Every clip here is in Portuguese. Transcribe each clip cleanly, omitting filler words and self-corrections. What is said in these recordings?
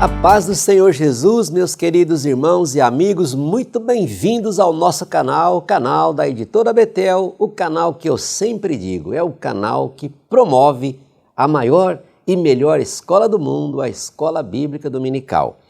A paz do Senhor Jesus, meus queridos irmãos e amigos, muito bem-vindos ao nosso canal, o canal da Editora Betel, o canal que eu sempre digo, é o canal que promove a maior e melhor escola do mundo, a Escola Bíblica Dominical.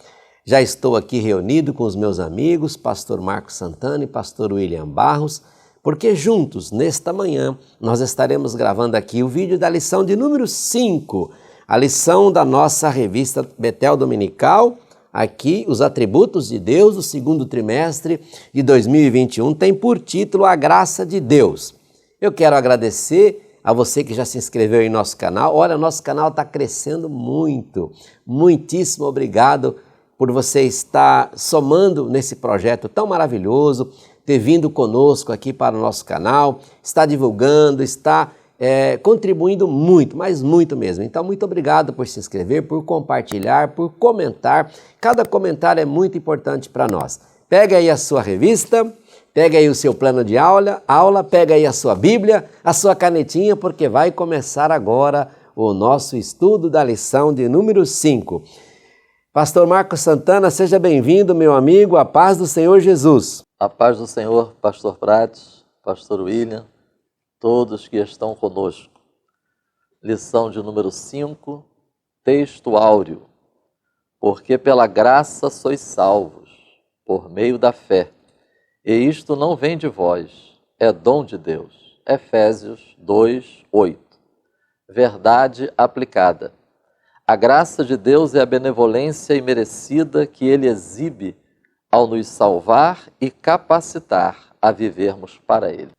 Já estou aqui reunido com os meus amigos, pastor Marcos Santana e pastor William Barros, porque juntos, nesta manhã, nós estaremos gravando aqui o vídeo da lição de número 5, a lição da nossa revista Betel Dominical. Aqui, os atributos de Deus do segundo trimestre de 2021 tem por título A Graça de Deus. Eu quero agradecer a você que já se inscreveu em nosso canal. Olha, nosso canal está crescendo muito. Muitíssimo obrigado por você estar somando nesse projeto tão maravilhoso, ter vindo conosco aqui para o nosso canal, está divulgando, está contribuindo muito, mas muito mesmo. Então, muito obrigado por se inscrever, por compartilhar, por comentar. Cada comentário é muito importante para nós. Pega aí a sua revista, pega aí o seu plano de aula, pega aí a sua Bíblia, a sua canetinha, porque vai começar agora o nosso estudo da lição de número 5. Pastor Marcos Santana, seja bem-vindo, meu amigo, a paz do Senhor Jesus. A paz do Senhor, pastor Prates, pastor William, todos que estão conosco. Lição de número 5, texto áureo. Porque pela graça sois salvos, por meio da fé. E isto não vem de vós, é dom de Deus. Efésios 2, 8. Verdade aplicada. A graça de Deus é a benevolência imerecida que Ele exibe ao nos salvar e capacitar a vivermos para Ele.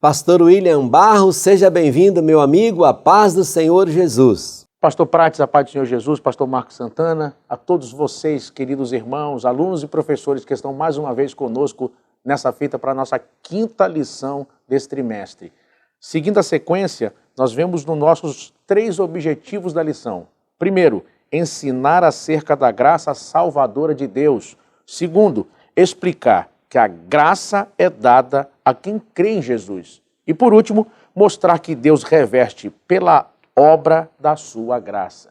Pastor William Barros, seja bem-vindo, meu amigo, a paz do Senhor Jesus. Pastor Prates, a paz do Senhor Jesus, pastor Marcos Santana, a todos vocês, queridos irmãos, alunos e professores que estão mais uma vez conosco nessa fita para a nossa 5ª lição desse trimestre. Seguindo a sequência, nós vemos nos nossos 3 objetivos da lição. Primeiro, ensinar acerca da graça salvadora de Deus. Segundo, explicar que a graça é dada a quem crê em Jesus. E por último, mostrar que Deus reveste pela obra da sua graça.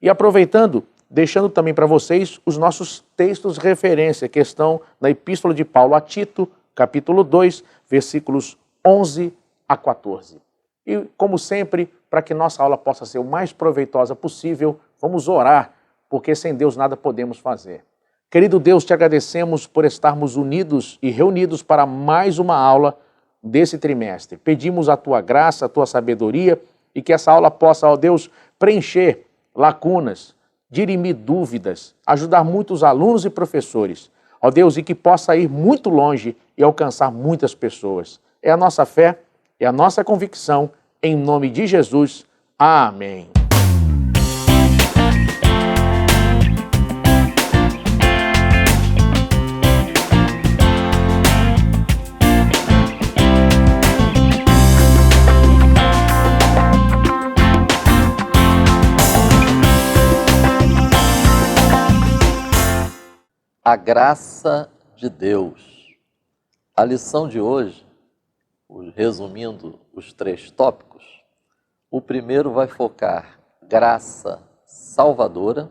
E aproveitando, deixando também para vocês os nossos textos de referência que estão na Epístola de Paulo a Tito, capítulo 2, versículos 11 a 14. E como sempre, para que nossa aula possa ser o mais proveitosa possível, vamos orar, porque sem Deus nada podemos fazer. Querido Deus, te agradecemos por estarmos unidos e reunidos para mais uma aula desse trimestre. Pedimos a tua graça, a tua sabedoria e que essa aula possa, ó Deus, preencher lacunas, dirimir dúvidas, ajudar muitos alunos e professores. Ó Deus, e que possa ir muito longe e alcançar muitas pessoas. É a nossa fé, é a nossa convicção, em nome de Jesus. Amém. A graça de Deus. A lição de hoje, resumindo os 3 tópicos, o primeiro vai focar graça salvadora,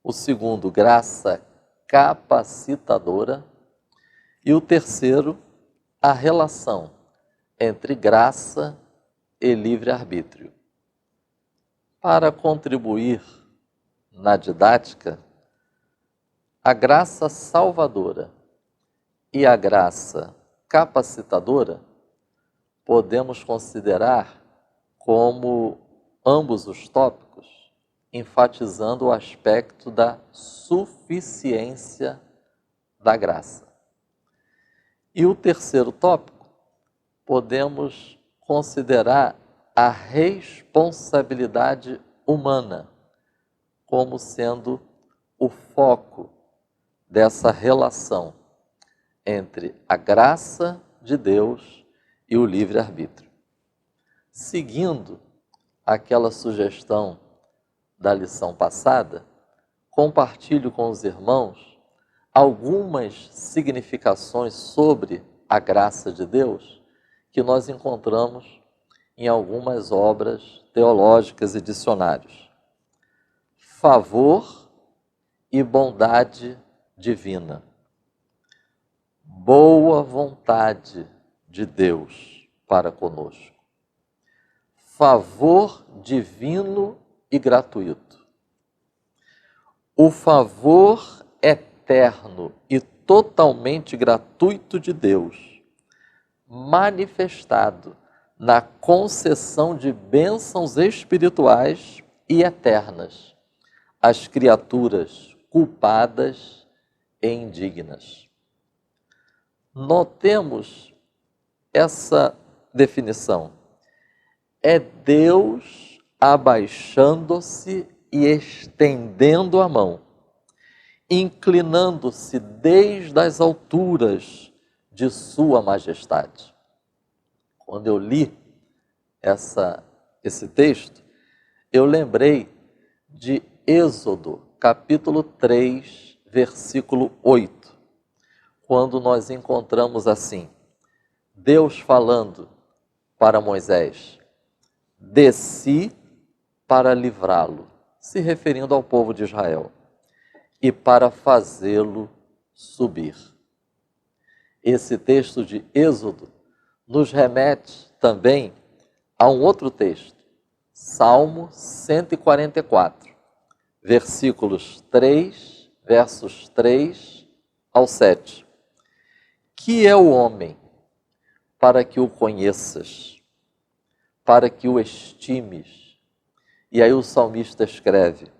o segundo, graça capacitadora, e o terceiro, a relação entre graça e livre-arbítrio. Para contribuir na didática, a graça salvadora e a graça capacitadora podemos considerar como ambos os tópicos enfatizando o aspecto da suficiência da graça. E o terceiro tópico podemos considerar a responsabilidade humana como sendo o foco dessa relação entre a graça de Deus e o livre-arbítrio. Seguindo aquela sugestão da lição passada, compartilho com os irmãos algumas significações sobre a graça de Deus que nós encontramos em algumas obras teológicas e dicionários. Favor e bondade divina. Boa vontade de Deus para conosco. Favor divino e gratuito. O favor eterno e totalmente gratuito de Deus, manifestado na concessão de bênçãos espirituais e eternas às criaturas culpadas e indignas. Notemos essa definição. É Deus abaixando-se e estendendo a mão, inclinando-se desde as alturas de sua majestade. Quando eu li esse texto, eu lembrei de Êxodo, capítulo 3, versículo 8, quando nós encontramos assim, Deus falando para Moisés, desci para livrá-lo, se referindo ao povo de Israel, e para fazê-lo subir. Esse texto de Êxodo nos remete também a um outro texto, Salmo 144, versos 3 ao 7. Que é o homem para que o conheças, para que o estimes? E aí o salmista escreve,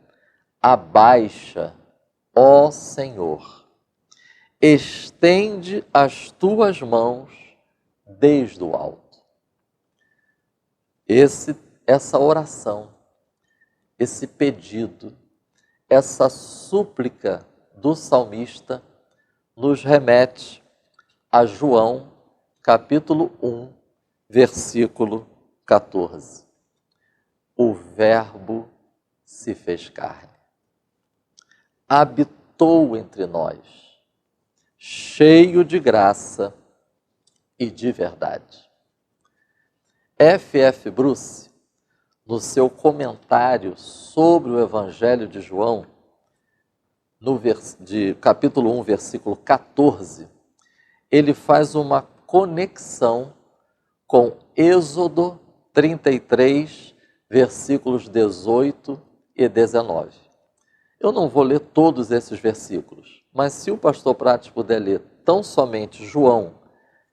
abaixa, ó Senhor, estende as tuas mãos desde o alto. Essa oração, esse pedido, essa súplica do salmista nos remete a João, capítulo 1, versículo 14. O Verbo se fez carne, habitou entre nós, cheio de graça e de verdade. F.F. Bruce, no seu comentário sobre o Evangelho de João, de capítulo 1, versículo 14, ele faz uma conexão com Êxodo 33, versículos 18 e 19. Eu não vou ler todos esses versículos, mas se o pastor Prates puder ler tão somente João,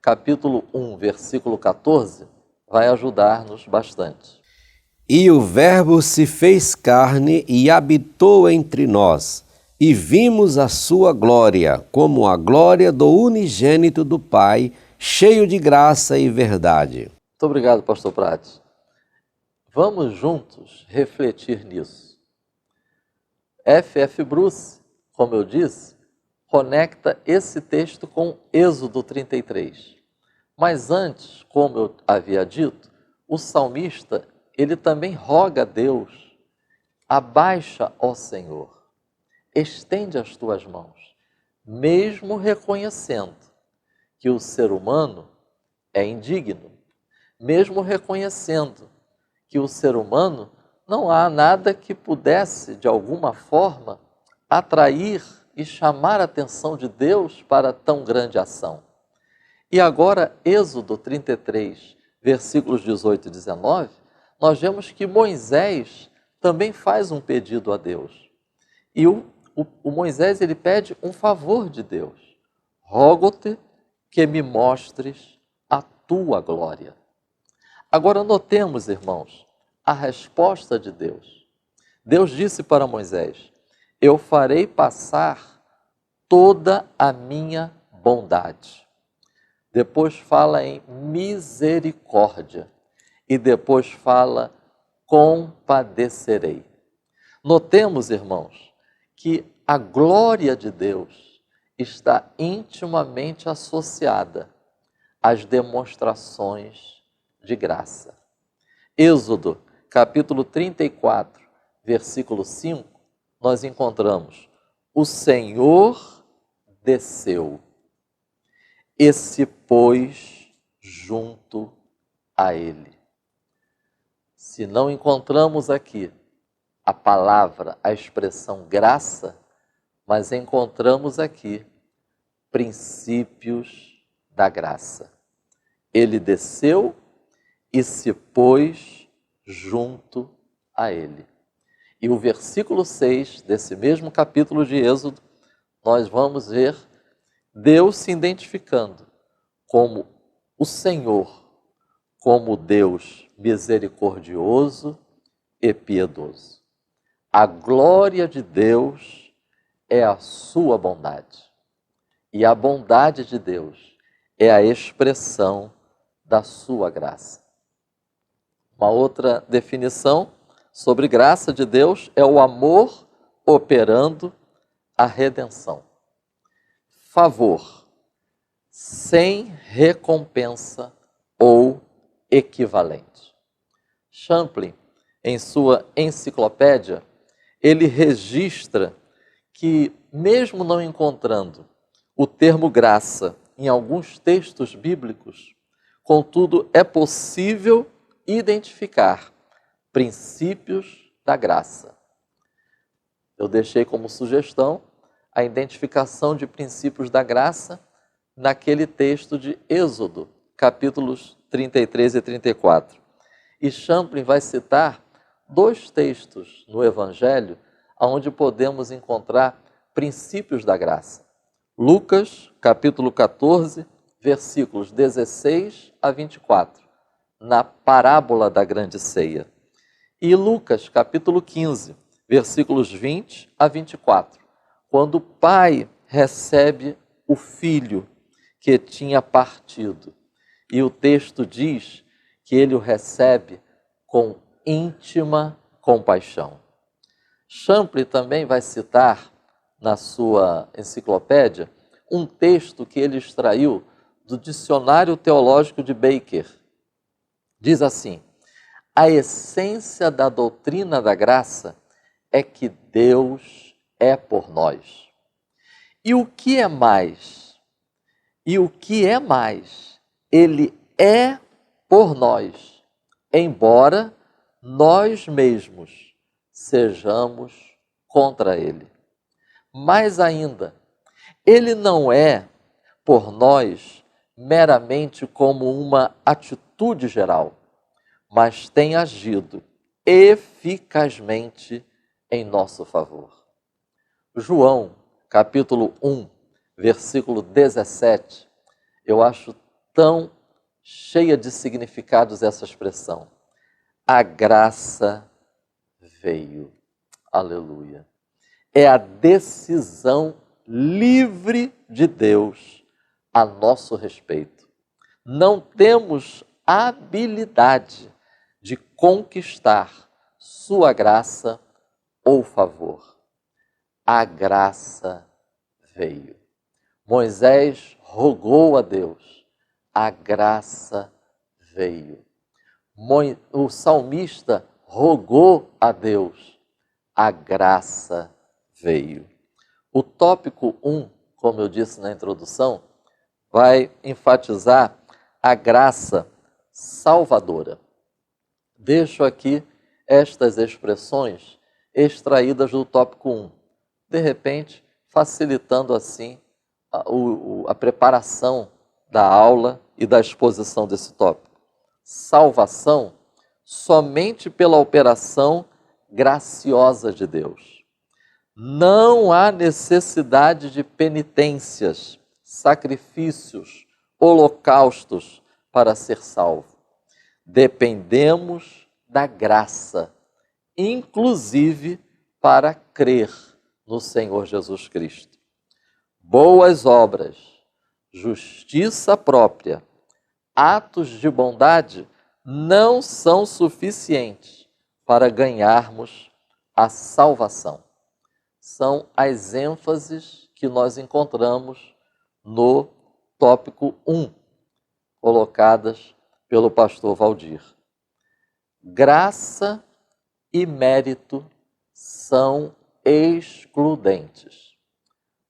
capítulo 1, versículo 14, vai ajudar-nos bastante. E o Verbo se fez carne e habitou entre nós, e vimos a sua glória, como a glória do unigênito do Pai, cheio de graça e verdade. Muito obrigado, pastor Prates. Vamos juntos refletir nisso. F.F. Bruce, como eu disse, conecta esse texto com Êxodo 33. Mas antes, como eu havia dito, o salmista, ele também roga a Deus, abaixa, ó Senhor, estende as tuas mãos, mesmo reconhecendo que o ser humano é indigno, mesmo reconhecendo que o ser humano não há nada que pudesse, de alguma forma, atrair e chamar a atenção de Deus para tão grande ação. E agora, Êxodo 33, versículos 18 e 19, nós vemos que Moisés também faz um pedido a Deus. E o Moisés, ele pede um favor de Deus. Rogo-te que me mostres a tua glória. Agora notemos, irmãos, a resposta de Deus. Deus disse para Moisés, eu farei passar toda a minha bondade. Depois fala em misericórdia. E depois fala compadecerei. Notemos, irmãos, que a glória de Deus está intimamente associada às demonstrações de graça. Êxodo, capítulo 34, versículo 5, nós encontramos: o Senhor desceu e se pôs junto a ele. Se não encontramos aqui a palavra, a expressão graça, mas encontramos aqui princípios da graça. Ele desceu e se pôs junto a ele. E o versículo 6 desse mesmo capítulo de Êxodo, nós vamos ver Deus se identificando como o Senhor, como Deus misericordioso e piedoso. A glória de Deus é a sua bondade. E a bondade de Deus é a expressão da sua graça. Uma outra definição sobre graça de Deus é o amor operando a redenção. Favor, sem recompensa ou equivalente. Champlin, em sua enciclopédia, ele registra que, mesmo não encontrando o termo graça em alguns textos bíblicos, contudo, é possível identificar princípios da graça. Eu deixei como sugestão a identificação de princípios da graça naquele texto de Êxodo, capítulos 33 e 34. E Champlin vai citar 2 textos no Evangelho onde podemos encontrar princípios da graça. Lucas, capítulo 14, versículos 16 a 24, na parábola da grande ceia. E Lucas, capítulo 15, versículos 20 a 24, quando o pai recebe o filho que tinha partido. E o texto diz que ele o recebe com íntima compaixão. Champlin também vai citar na sua enciclopédia um texto que ele extraiu do Dicionário Teológico de Baker. Diz assim: a essência da doutrina da graça é que Deus é por nós. E o que é mais? Ele é por nós, embora nós mesmos sejamos contra ele. Mais ainda, ele não é por nós meramente como uma atitude geral, mas tem agido eficazmente em nosso favor. João, capítulo 1, versículo 17, eu acho tão cheia de significados essa expressão. A graça veio. Aleluia. É a decisão livre de Deus a nosso respeito. Não temos habilidade de conquistar sua graça ou favor. A graça veio. Moisés rogou a Deus. A graça veio. O salmista rogou a Deus. A graça veio. O tópico 1, como eu disse na introdução, vai enfatizar a graça salvadora. Deixo aqui estas expressões extraídas do tópico 1, de repente facilitando assim a preparação da aula e da exposição desse tópico. Salvação somente pela operação graciosa de Deus. Não há necessidade de penitências, sacrifícios, holocaustos para ser salvo. Dependemos da graça, inclusive para crer no Senhor Jesus Cristo. Boas obras, justiça própria, atos de bondade não são suficientes para ganharmos a salvação. São as ênfases que nós encontramos no tópico 1, colocadas pelo pastor Valdir. Graça e mérito são excludentes.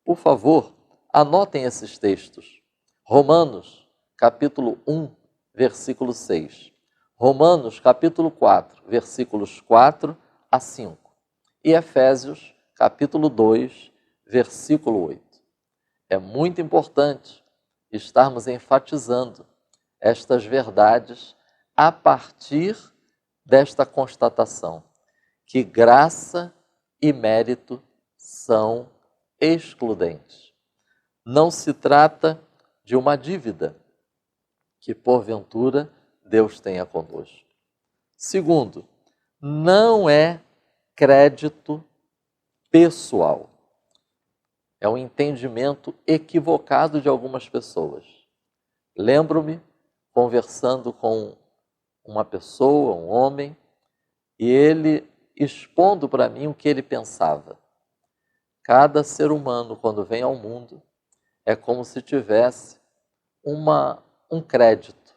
Por favor, anotem esses textos. Romanos, capítulo 1, versículo 6. Romanos, capítulo 4, versículos 4 a 5. E Efésios, capítulo 2, versículo 8. É muito importante estarmos enfatizando estas verdades a partir desta constatação, que graça e mérito são excludentes. Não se trata de uma dívida que, porventura, Deus tenha conosco. Segundo, não é crédito pessoal. É um entendimento equivocado de algumas pessoas. Lembro-me conversando com uma pessoa, um homem, e ele expondo para mim o que ele pensava. Cada ser humano, quando vem ao mundo, é como se tivesse um crédito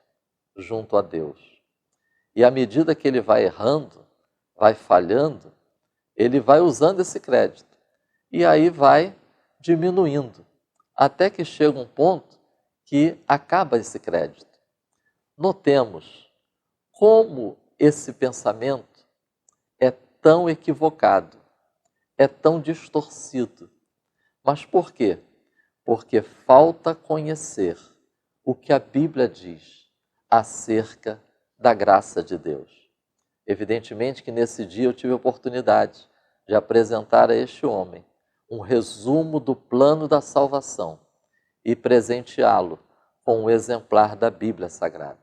junto a Deus. E à medida que ele vai errando, vai falhando, ele vai usando esse crédito. E aí vai diminuindo, até que chega um ponto que acaba esse crédito. Notemos como esse pensamento é tão equivocado, é tão distorcido. Mas por quê? Porque falta conhecer o que a Bíblia diz acerca da graça de Deus. Evidentemente que nesse dia eu tive a oportunidade de apresentar a este homem um resumo do plano da salvação e presenteá-lo com um exemplar da Bíblia Sagrada.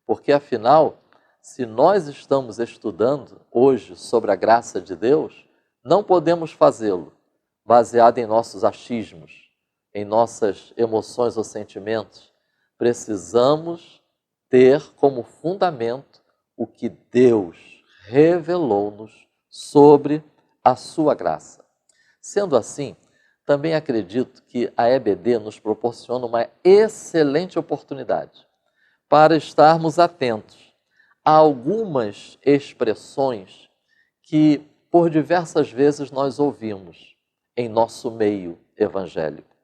Porque, afinal, se nós estamos estudando hoje sobre a graça de Deus, não podemos fazê-lo baseado em nossos achismos, em nossas emoções ou sentimentos. Precisamos ter como fundamento o que Deus revelou-nos sobre a sua graça. Sendo assim, também acredito que a EBD nos proporciona uma excelente oportunidade para estarmos atentos a algumas expressões que por diversas vezes nós ouvimos em nosso meio evangélico.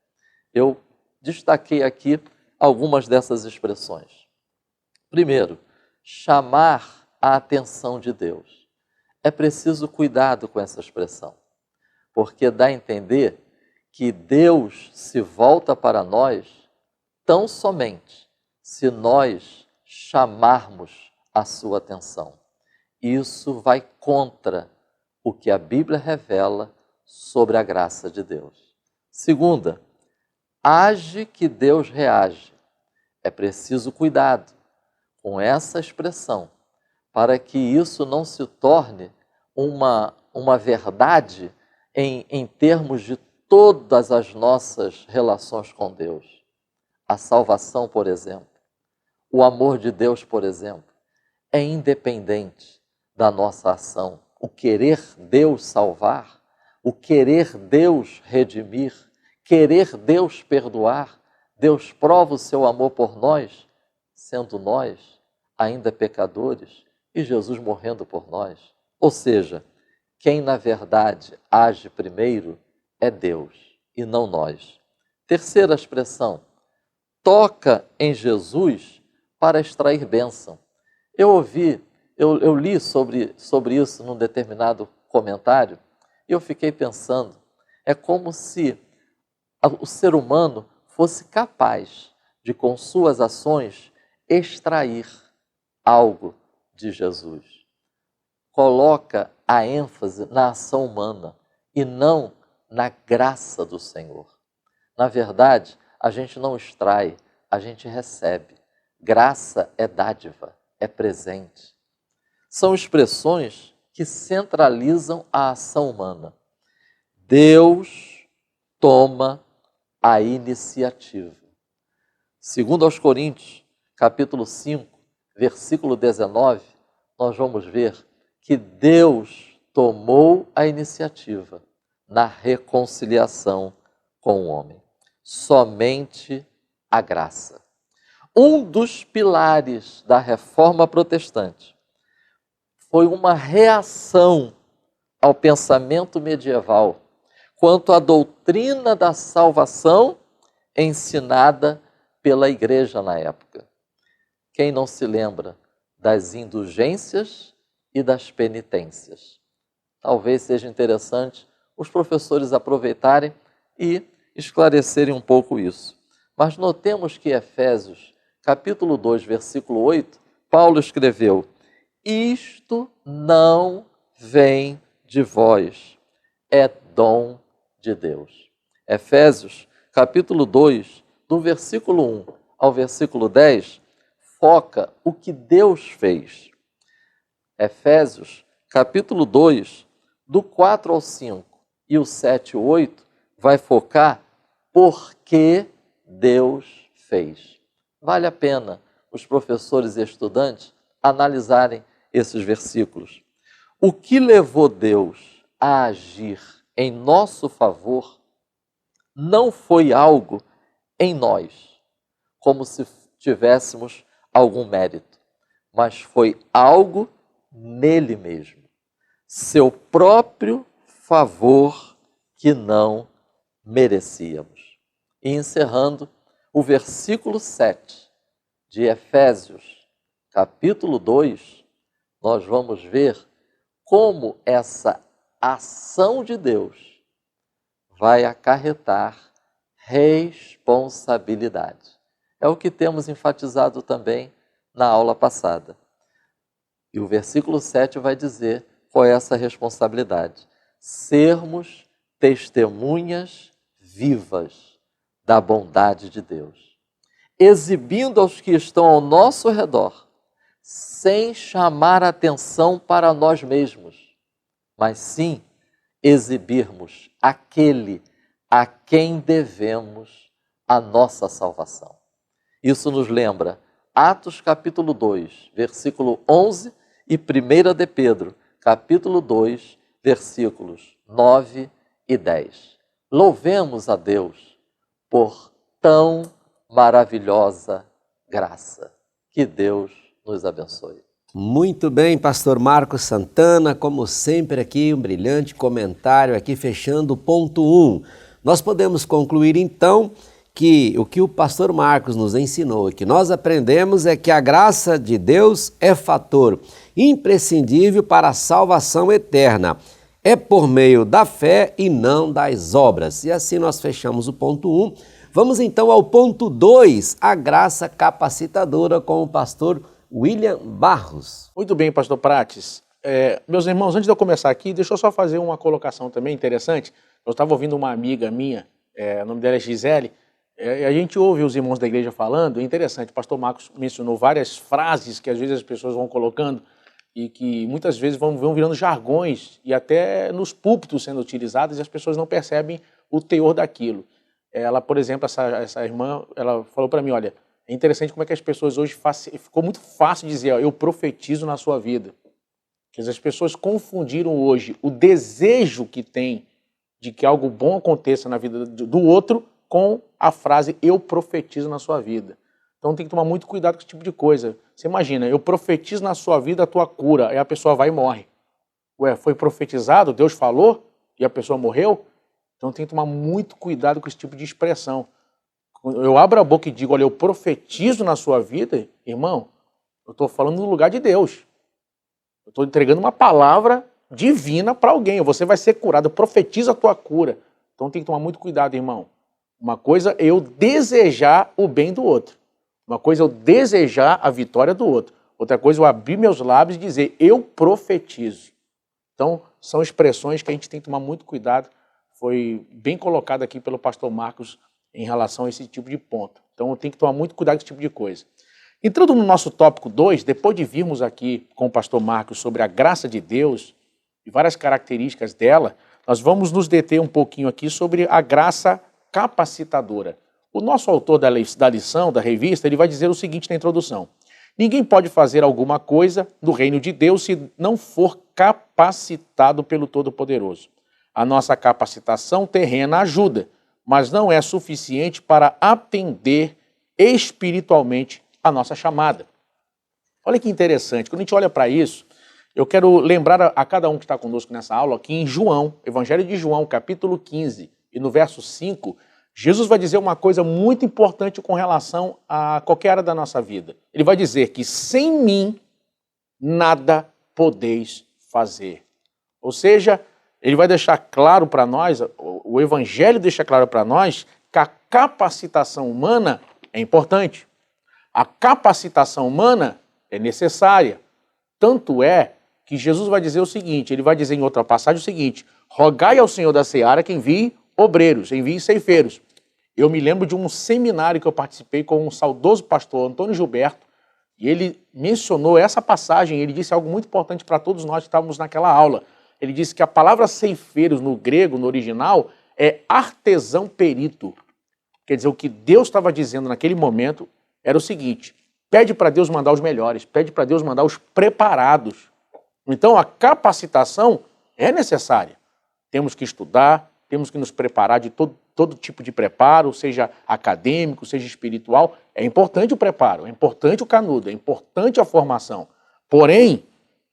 Eu destaquei aqui algumas dessas expressões. Primeiro, chamar a atenção de Deus. É preciso cuidado com essa expressão, porque dá a entender que Deus se volta para nós tão somente se nós chamarmos a sua atenção. Isso vai contra o que a Bíblia revela sobre a graça de Deus. Segunda, age que Deus reage. É preciso cuidado com essa expressão, para que isso não se torne uma verdade em termos de todas as nossas relações com Deus. A salvação, por exemplo, o amor de Deus, por exemplo, é independente da nossa ação. O querer Deus salvar, o querer Deus redimir, querer Deus perdoar, Deus prova o seu amor por nós, sendo nós ainda pecadores e Jesus morrendo por nós. Ou seja, quem na verdade age primeiro é Deus e não nós. Terceira expressão, toca em Jesus para extrair bênção. Eu li sobre isso num determinado comentário e eu fiquei pensando, é como se o ser humano fosse capaz de, com suas ações, extrair algo de Jesus. Coloca a ênfase na ação humana e não na graça do Senhor. Na verdade, a gente não extrai, a gente recebe. Graça é dádiva, é presente. São expressões que centralizam a ação humana. Deus toma a iniciativa. Segundo aos Coríntios, capítulo 5, versículo 19, nós vamos ver que Deus tomou a iniciativa na reconciliação com o homem. Somente a graça. Um dos pilares da reforma protestante foi uma reação ao pensamento medieval quanto à doutrina da salvação ensinada pela igreja na época. Quem não se lembra das indulgências e das penitências? Talvez seja interessante os professores aproveitarem e esclarecerem um pouco isso. Mas notemos que Efésios, capítulo 2, versículo 8, Paulo escreveu: isto não vem de vós, é dom de Deus. Efésios, capítulo 2, do versículo 1 ao versículo 10, foca o que Deus fez. Efésios, capítulo 2, do 4 ao 5 e o 7 e 8, vai focar porque Deus fez. Vale a pena os professores e estudantes analisarem esses versículos. O que levou Deus a agir em nosso favor não foi algo em nós, como se tivéssemos algum mérito, mas foi algo nele mesmo, seu próprio favor que não merecíamos. E encerrando, o versículo 7 de Efésios, capítulo 2, nós vamos ver como essa ação de Deus vai acarretar responsabilidade. É o que temos enfatizado também na aula passada. E o versículo 7 vai dizer qual é essa responsabilidade: sermos testemunhas vivas da bondade de Deus, exibindo aos que estão ao nosso redor, sem chamar atenção para nós mesmos, mas sim exibirmos aquele a quem devemos a nossa salvação. Isso nos lembra Atos capítulo 2, versículo 11 e 1 de Pedro, capítulo 2, versículos 9 e 10. Louvemos a Deus por tão maravilhosa graça. Que Deus nos abençoe. Muito bem, pastor Marcos Santana, como sempre aqui, um brilhante comentário aqui fechando o ponto 1. Nós podemos concluir então que o que o pastor Marcos nos ensinou e que nós aprendemos é que a graça de Deus é fator imprescindível para a salvação eterna. É por meio da fé e não das obras. E assim nós fechamos o ponto 1. Vamos então ao ponto 2, a graça capacitadora com o pastor William Barros. Muito bem, pastor Prates. Meus irmãos, antes de eu começar aqui, deixa eu só fazer uma colocação também interessante. Eu estava ouvindo uma amiga minha, o nome dela é Gisele, a gente ouve os irmãos da igreja falando, é interessante, o pastor Marcos mencionou várias frases que às vezes as pessoas vão colocando e que muitas vezes vão virando jargões e até nos púlpitos sendo utilizadas e as pessoas não percebem o teor daquilo. Ela, por exemplo, essa irmã, ela falou para mim, olha, é interessante como é que as pessoas hoje, ficou muito fácil dizer, ó, eu profetizo na sua vida. Quer dizer, as pessoas confundiram hoje o desejo que tem de que algo bom aconteça na vida do outro com a frase, eu profetizo na sua vida. Então tem que tomar muito cuidado com esse tipo de coisa. Você imagina, eu profetizo na sua vida a tua cura, aí a pessoa vai e morre. Ué, foi profetizado, Deus falou e a pessoa morreu? Então tem que tomar muito cuidado com esse tipo de expressão. Eu abro a boca e digo, olha, eu profetizo na sua vida, irmão, eu estou falando no lugar de Deus. Eu estou entregando uma palavra divina para alguém. Você vai ser curado, eu profetizo a tua cura. Então tem que tomar muito cuidado, irmão. Uma coisa é eu desejar o bem do outro. Uma coisa é eu desejar a vitória do outro. Outra coisa é eu abrir meus lábios e dizer, eu profetizo. Então são expressões que a gente tem que tomar muito cuidado. Foi bem colocado aqui pelo pastor Marcos em relação a esse tipo de ponto. Então eu tenho que tomar muito cuidado com esse tipo de coisa. Entrando no nosso tópico 2, depois de virmos aqui com o pastor Marcos sobre a graça de Deus e várias características dela, nós vamos nos deter um pouquinho aqui sobre a graça capacitadora. O nosso autor da lição, da revista, ele vai dizer o seguinte na introdução: ninguém pode fazer alguma coisa no reino de Deus se não for capacitado pelo Todo-Poderoso. A nossa capacitação terrena ajuda, mas não é suficiente para atender espiritualmente a nossa chamada. Olha que interessante, quando a gente olha para isso, eu quero lembrar a cada um que está conosco nessa aula que em João, Evangelho de João, capítulo 15, e no verso 5, Jesus vai dizer uma coisa muito importante com relação a qualquer área da nossa vida. Ele vai dizer que sem mim nada podeis fazer. Ou seja, ele vai deixar claro para nós, o Evangelho deixa claro para nós que a capacitação humana é importante. A capacitação humana é necessária. Tanto é que Jesus vai dizer o seguinte, ele vai dizer em outra passagem o seguinte: rogai ao Senhor da Seara que envie obreiros, envie ceifeiros. Eu me lembro de um seminário que eu participei com um saudoso pastor Antônio Gilberto, e ele mencionou essa passagem, ele disse algo muito importante para todos nós que estávamos naquela aula. Ele disse que a palavra ceifeiros no grego, no original, é artesão perito. Quer dizer, o que Deus estava dizendo naquele momento era o seguinte: pede para Deus mandar os melhores, pede para Deus mandar os preparados. Então a capacitação é necessária. Temos que estudar, temos que nos preparar de todo tipo de preparo, seja acadêmico, seja espiritual. É importante o preparo, é importante o canudo, é importante a formação. Porém,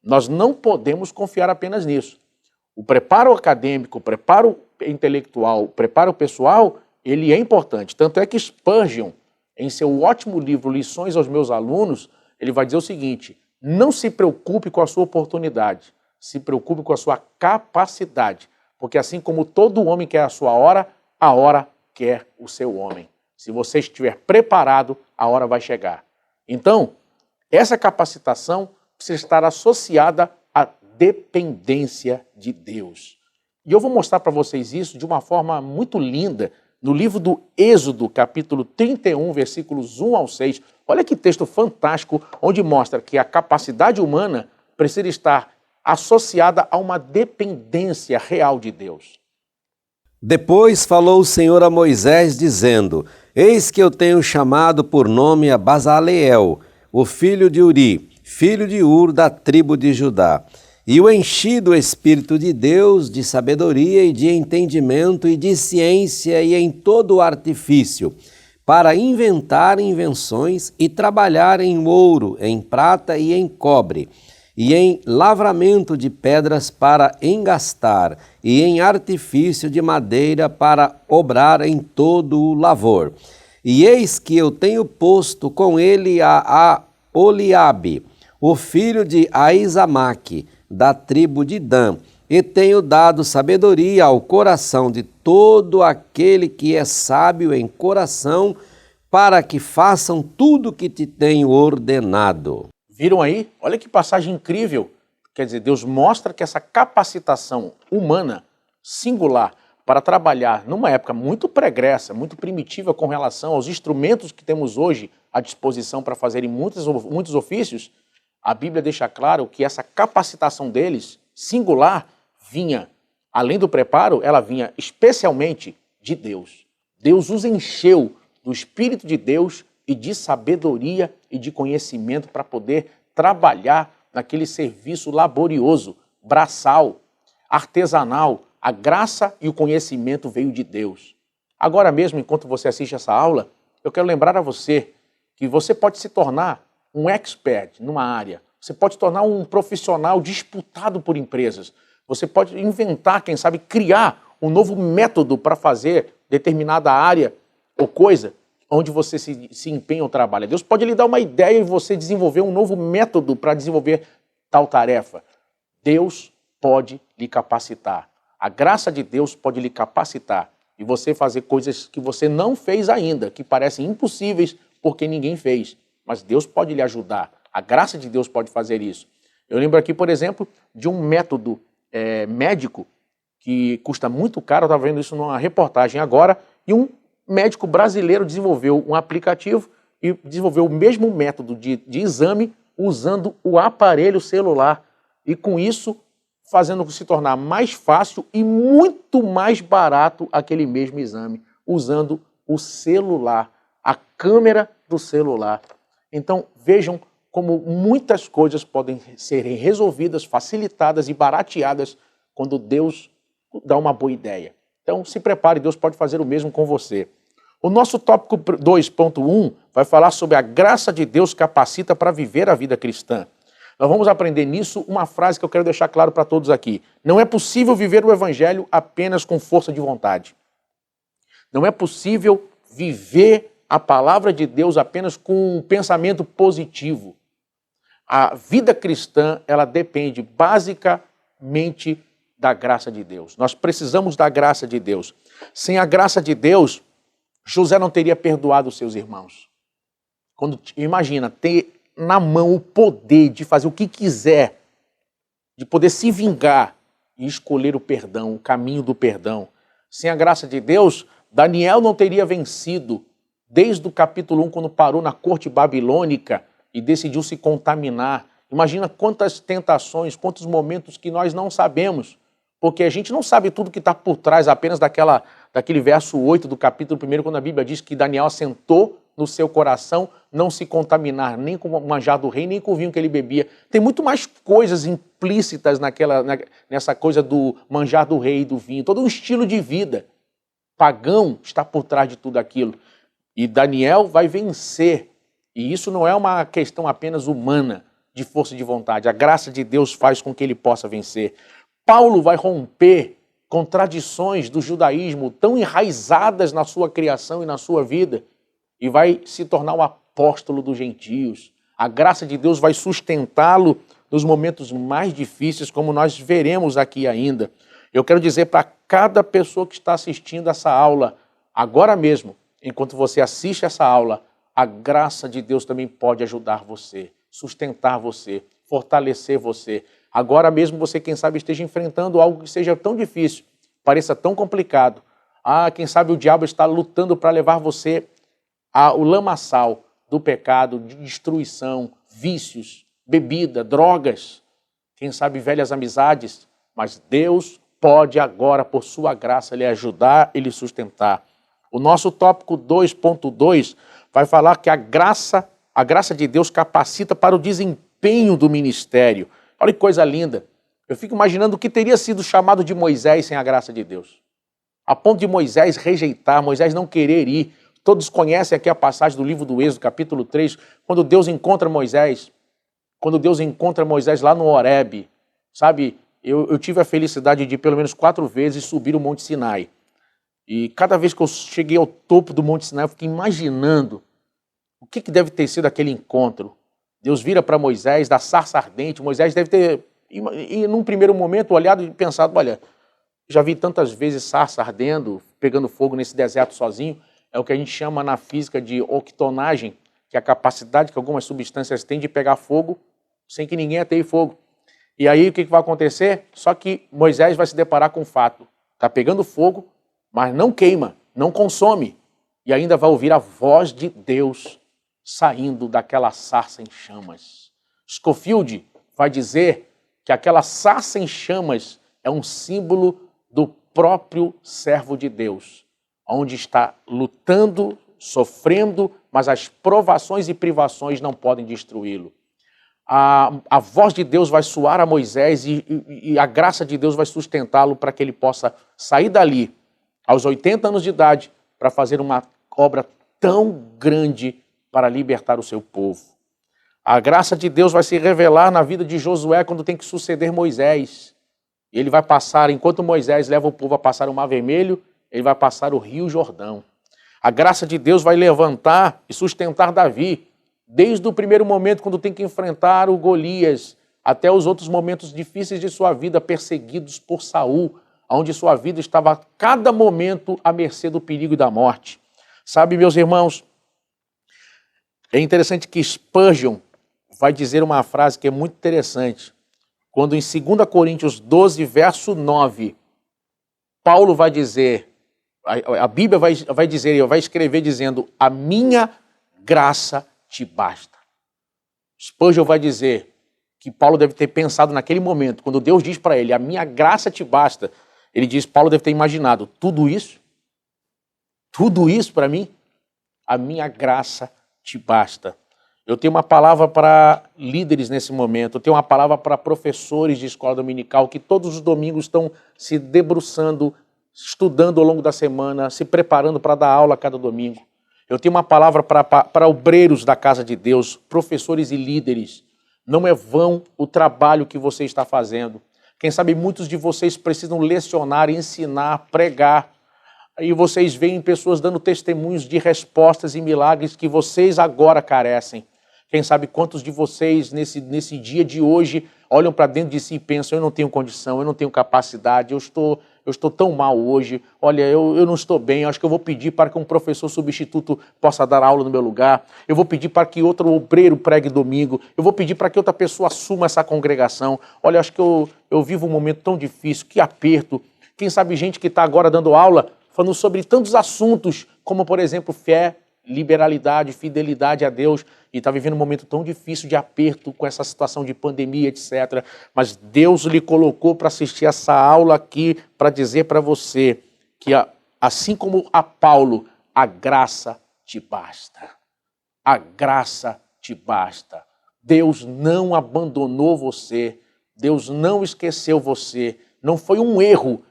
nós não podemos confiar apenas nisso. O preparo acadêmico, o preparo intelectual, o preparo pessoal, ele é importante. Tanto é que Spurgeon, em seu ótimo livro Lições aos Meus Alunos, ele vai dizer o seguinte: não se preocupe com a sua oportunidade, se preocupe com a sua capacidade, porque assim como todo homem quer a sua hora, a hora quer o seu homem. Se você estiver preparado, a hora vai chegar. Então, essa capacitação precisa estar associada à dependência de Deus. E eu vou mostrar para vocês isso de uma forma muito linda, no livro do Êxodo, capítulo 31, versículos 1 ao 6. Olha que texto fantástico, onde mostra que a capacidade humana precisa estar associada a uma dependência real de Deus. Depois falou o Senhor a Moisés, dizendo: Eis que eu tenho chamado por nome a Bazaleel, o filho de Uri, filho de Ur, da tribo de Judá. E o enchi do Espírito de Deus, de sabedoria e de entendimento e de ciência e em todo o artifício, para inventar invenções e trabalhar em ouro, em prata e em cobre, e em lavramento de pedras para engastar, e em artifício de madeira para obrar em todo o lavor. E eis que eu tenho posto com ele a Oliabe, o filho de Aizamaque, da tribo de Dan, e tenho dado sabedoria ao coração de todo aquele que é sábio em coração, para que façam tudo o que te tenho ordenado. Viram aí? Olha que passagem incrível. Quer dizer, Deus mostra que essa capacitação humana, singular, para trabalhar numa época muito pregressa, muito primitiva com relação aos instrumentos que temos hoje à disposição para fazerem muitos ofícios, a Bíblia deixa claro que essa capacitação deles, singular, vinha, além do preparo, ela vinha especialmente de Deus. Deus os encheu do Espírito de Deus e de sabedoria e de conhecimento para poder trabalhar naquele serviço laborioso, braçal, artesanal. A graça e o conhecimento veio de Deus. Agora mesmo, enquanto você assiste essa aula, eu quero lembrar a você que você pode se tornar um expert numa área. Você pode se tornar um profissional disputado por empresas. Você pode inventar, quem sabe, criar um novo método para fazer determinada área ou coisa onde você se empenha ou trabalha. Deus pode lhe dar uma ideia e você desenvolver um novo método para desenvolver tal tarefa. Deus pode lhe capacitar. A graça de Deus pode lhe capacitar e você fazer coisas que você não fez ainda, que parecem impossíveis porque ninguém fez. Mas Deus pode lhe ajudar. A graça de Deus pode fazer isso. Eu lembro aqui, por exemplo, de um método médico que custa muito caro. Eu estava vendo isso numa reportagem agora. E um médico brasileiro desenvolveu um aplicativo e desenvolveu o mesmo método de exame usando o aparelho celular. E com isso, fazendo se tornar mais fácil e muito mais barato aquele mesmo exame, usando o celular, a câmera do celular. Então, vejam como muitas coisas podem ser resolvidas, facilitadas e barateadas quando Deus dá uma boa ideia. Então, se prepare, Deus pode fazer o mesmo com você. O nosso tópico 2.1 vai falar sobre a graça de Deus capacita para viver a vida cristã. Nós vamos aprender nisso uma frase que eu quero deixar claro para todos aqui. Não é possível viver o Evangelho apenas com força de vontade. Não é possível viver a palavra de Deus apenas com um pensamento positivo. A vida cristã, ela depende basicamente da graça de Deus. Nós precisamos da graça de Deus. Sem a graça de Deus, José não teria perdoado os seus irmãos. Imagina, ter na mão o poder de fazer o que quiser, de poder se vingar e escolher o perdão, o caminho do perdão. Sem a graça de Deus, Daniel não teria vencido desde o capítulo 1, quando parou na corte babilônica e decidiu se contaminar. Imagina quantas tentações, quantos momentos que nós não sabemos, porque a gente não sabe tudo que está por trás apenas daquele verso 8 do capítulo 1, quando a Bíblia diz que Daniel assentou no seu coração não se contaminar nem com o manjar do rei, nem com o vinho que ele bebia. Tem muito mais coisas implícitas nessa coisa do manjar do rei e do vinho. Todo um estilo de vida pagão está por trás de tudo aquilo. E Daniel vai vencer. E isso não é uma questão apenas humana, de força de vontade. A graça de Deus faz com que ele possa vencer. Paulo vai romper com tradições do judaísmo tão enraizadas na sua criação e na sua vida, e vai se tornar o apóstolo dos gentios. A graça de Deus vai sustentá-lo nos momentos mais difíceis, como nós veremos aqui ainda. Eu quero dizer para cada pessoa que está assistindo essa aula, agora mesmo, enquanto você assiste essa aula, a graça de Deus também pode ajudar você, sustentar você, fortalecer você. Agora mesmo você, quem sabe, esteja enfrentando algo que seja tão difícil, pareça tão complicado. Quem sabe o diabo está lutando para levar você ao lamaçal do pecado, de destruição, vícios, bebida, drogas, quem sabe velhas amizades, mas Deus pode agora, por sua graça, lhe ajudar e lhe sustentar. O nosso tópico 2.2 vai falar que a graça de Deus capacita para o desempenho do ministério. Olha que coisa linda. Eu fico imaginando o que teria sido chamado de Moisés sem a graça de Deus. A ponto de Moisés rejeitar, Moisés não querer ir. Todos conhecem aqui a passagem do livro do Êxodo, capítulo 3, quando Deus encontra Moisés. Quando Deus encontra Moisés lá no Horebe. Sabe, eu tive a felicidade de pelo menos 4 vezes subir o Monte Sinai. E cada vez que eu cheguei ao topo do Monte Sinai, eu fiquei imaginando o que deve ter sido aquele encontro. Deus vira para Moisés, da sarça ardente. Moisés deve ter, e num primeiro momento, olhado e pensado, olha, já vi tantas vezes sarça ardendo, pegando fogo nesse deserto sozinho. É o que a gente chama na física de octonagem, que é a capacidade que algumas substâncias têm de pegar fogo sem que ninguém ateie fogo. E aí o que vai acontecer? Só que Moisés vai se deparar com o fato. Está pegando fogo, mas não queima, não consome. E ainda vai ouvir a voz de Deus saindo daquela sarça em chamas. Scofield vai dizer que aquela sarça em chamas é um símbolo do próprio servo de Deus, onde está lutando, sofrendo, mas as provações e privações não podem destruí-lo. A voz de Deus vai soar a Moisés e a graça de Deus vai sustentá-lo para que ele possa sair dali, aos 80 anos de idade, para fazer uma obra tão grande para libertar o seu povo. A graça de Deus vai se revelar na vida de Josué quando tem que suceder Moisés. Ele vai passar, enquanto Moisés leva o povo a passar o Mar Vermelho, ele vai passar o Rio Jordão. A graça de Deus vai levantar e sustentar Davi, desde o primeiro momento, quando tem que enfrentar o Golias, até os outros momentos difíceis de sua vida, perseguidos por Saul, onde sua vida estava a cada momento à mercê do perigo e da morte. Sabe, meus irmãos, é interessante que Spurgeon vai dizer uma frase que é muito interessante. Quando em 2 Coríntios 12, verso 9, Paulo vai dizer, a Bíblia vai dizer, vai escrever dizendo, a minha graça te basta. Spurgeon vai dizer que Paulo deve ter pensado naquele momento, quando Deus diz para ele, a minha graça te basta, ele diz, Paulo deve ter imaginado, tudo isso para mim, a minha graça te basta. Eu tenho uma palavra para líderes nesse momento, eu tenho uma palavra para professores de escola dominical que todos os domingos estão se debruçando, estudando ao longo da semana, se preparando para dar aula a cada domingo. Eu tenho uma palavra para obreiros da casa de Deus, professores e líderes. Não é vão o trabalho que você está fazendo. Quem sabe muitos de vocês precisam lecionar, ensinar, pregar. E vocês veem pessoas dando testemunhos de respostas e milagres que vocês agora carecem. Quem sabe quantos de vocês, nesse dia de hoje, olham para dentro de si e pensam, eu não tenho condição, eu não tenho capacidade, eu estou tão mal hoje, olha, eu não estou bem, acho que eu vou pedir para que um professor substituto possa dar aula no meu lugar, eu vou pedir para que outro obreiro pregue domingo, eu vou pedir para que outra pessoa assuma essa congregação, olha, acho que eu vivo um momento tão difícil, que aperto. Quem sabe gente que está agora dando aula, falando sobre tantos assuntos, como por exemplo, fé, liberalidade, fidelidade a Deus, e está vivendo um momento tão difícil de aperto com essa situação de pandemia, etc. Mas Deus lhe colocou para assistir essa aula aqui, para dizer para você que, assim como a Paulo, a graça te basta. A graça te basta. Deus não abandonou você, Deus não esqueceu você, não foi um erro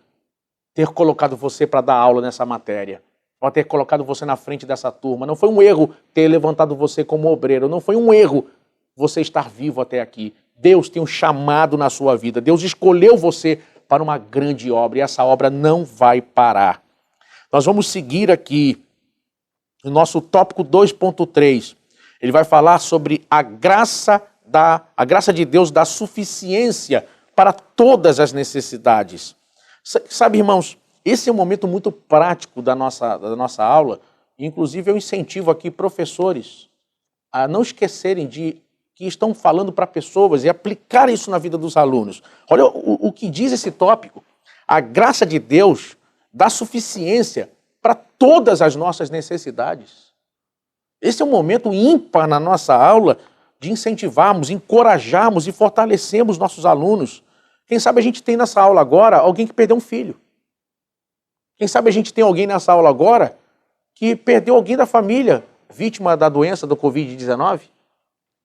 ter colocado você para dar aula nessa matéria. Pode ter colocado você na frente dessa turma. Não foi um erro ter levantado você como obreiro. Não foi um erro você estar vivo até aqui. Deus tem um chamado na sua vida. Deus escolheu você para uma grande obra e essa obra não vai parar. Nós vamos seguir aqui no nosso tópico 2.3. Ele vai falar sobre a graça de Deus dá suficiência para todas as necessidades. Sabe, irmãos, esse é um momento muito prático da nossa aula, inclusive eu incentivo aqui professores a não esquecerem de que estão falando para pessoas e aplicar isso na vida dos alunos. Olha o que diz esse tópico. A graça de Deus dá suficiência para todas as nossas necessidades. Esse é um momento ímpar na nossa aula de incentivarmos, encorajarmos e fortalecermos nossos alunos. Quem sabe a gente tem nessa aula agora alguém que perdeu um filho. Quem sabe a gente tem alguém nessa aula agora que perdeu alguém da família, vítima da doença do Covid-19,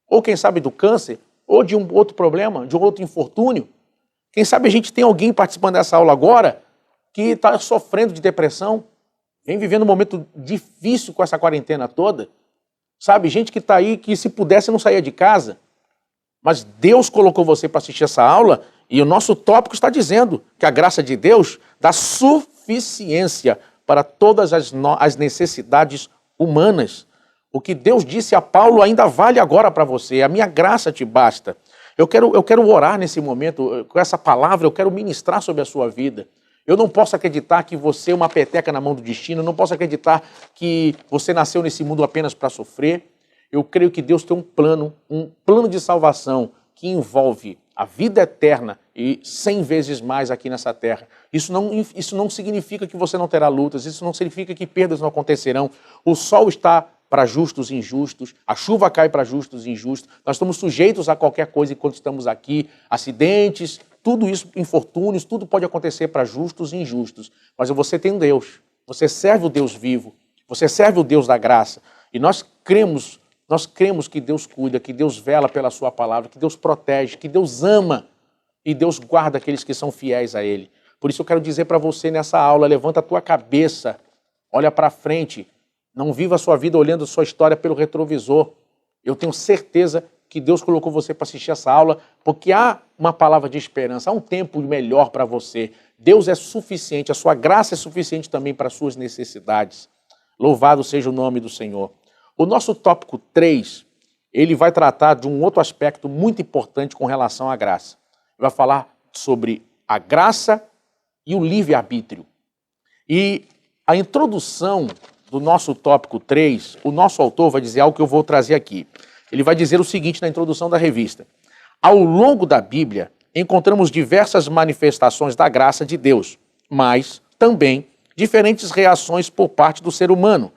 ou quem sabe do câncer, ou de um outro problema, de um outro infortúnio. Quem sabe a gente tem alguém participando dessa aula agora que está sofrendo de depressão, vem vivendo um momento difícil com essa quarentena toda. Sabe, gente que está aí que se pudesse não saía de casa. Mas Deus colocou você para assistir essa aula e o nosso tópico está dizendo que a graça de Deus dá suficiência para todas as necessidades humanas. O que Deus disse a Paulo ainda vale agora para você. A minha graça te basta. Eu quero orar nesse momento, com essa palavra, eu quero ministrar sobre a sua vida. Eu não posso acreditar que você é uma peteca na mão do destino, eu não posso acreditar que você nasceu nesse mundo apenas para sofrer. Eu creio que Deus tem um plano de salvação que envolve a vida eterna e 100 vezes mais aqui nessa terra. Isso não significa que você não terá lutas, isso não significa que perdas não acontecerão. O sol está para justos e injustos, a chuva cai para justos e injustos, nós estamos sujeitos a qualquer coisa enquanto estamos aqui, acidentes, tudo isso, infortúnios, tudo pode acontecer para justos e injustos. Mas você tem um Deus, você serve o Deus vivo, você serve o Deus da graça. E nós cremos que Deus cuida, que Deus vela pela sua palavra, que Deus protege, que Deus ama e Deus guarda aqueles que são fiéis a Ele. Por isso eu quero dizer para você nessa aula, levanta a tua cabeça, olha para frente, não viva a sua vida olhando a sua história pelo retrovisor. Eu tenho certeza que Deus colocou você para assistir essa aula, porque há uma palavra de esperança, há um tempo melhor para você. Deus é suficiente, a sua graça é suficiente também para as suas necessidades. Louvado seja o nome do Senhor. O nosso tópico 3, ele vai tratar de um outro aspecto muito importante com relação à graça. Ele vai falar sobre a graça e o livre-arbítrio. E a introdução do nosso tópico 3, o nosso autor vai dizer algo que eu vou trazer aqui. Ele vai dizer o seguinte na introdução da revista. Ao longo da Bíblia, encontramos diversas manifestações da graça de Deus, mas também diferentes reações por parte do ser humano.